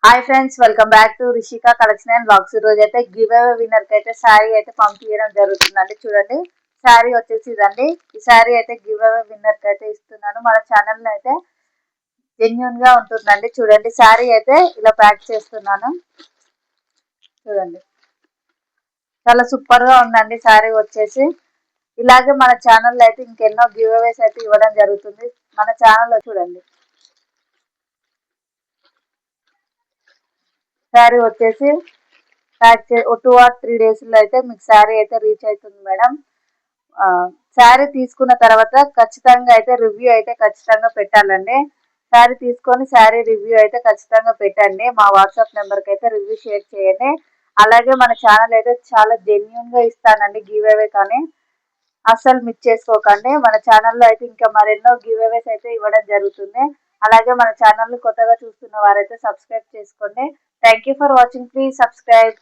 Hi friends, welcome back to Rishika collection and blogs. ఈ రోజు అయితే గివ్ అవే విన్నర్ కి అయితే శారీ అయితే పంపించడం జరుగుతుందండి. చూడండి, శారీ వచ్చేసి ఇదండి. ఈ శారీ అయితే గివ్ అవే విన్నర్ కి అయితే ఇస్తున్నాను. మన ఛానల్ అయితే జెన్యున్ గా ఉంటుందండి. చూడండి, శారీ అయితే ఇలా ప్యాక్ చేస్తున్నాను. చూడండి, చాలా సూపర్ గా ఉందండి శారీ వచ్చేసి. ఇలాగే మన ఛానల్ అయితే ఇంకెన్నో గివ్ అవేస్ అయితే ఇవ్వడం జరుగుతుంది. మన ఛానల్లో చూడండి, శారీ వచ్చేసి ప్యాక్ 2 or 3 days లో అయితే మీకు శారీ అయితే రీచ్ అవుతుంది మేడం. శారీ తీసుకున్న తర్వాత ఖచ్చితంగా అయితే రివ్యూ అయితే ఖచ్చితంగా పెట్టాలండి. శారీ తీసుకొని శారీ రివ్యూ అయితే ఖచ్చితంగా పెట్టండి. మా వాట్సాప్ నెంబర్కి అయితే రివ్యూ షేర్ చేయండి. అలాగే మన ఛానల్ అయితే చాలా జెన్యున్గా ఇస్తానండి గివ్ అవే, కానీ అస్సలు మిస్ చేసుకోకండి. మన ఛానల్లో అయితే ఇంకా మరెన్నో గివ్ అవేస్ అయితే ఇవ్వడం జరుగుతుంది. అలాగే మన ఛానల్ కొత్తగా చూస్తున్న వారైతే సబ్స్క్రైబ్ చేసుకోండి. Thank you for watching. Please subscribe.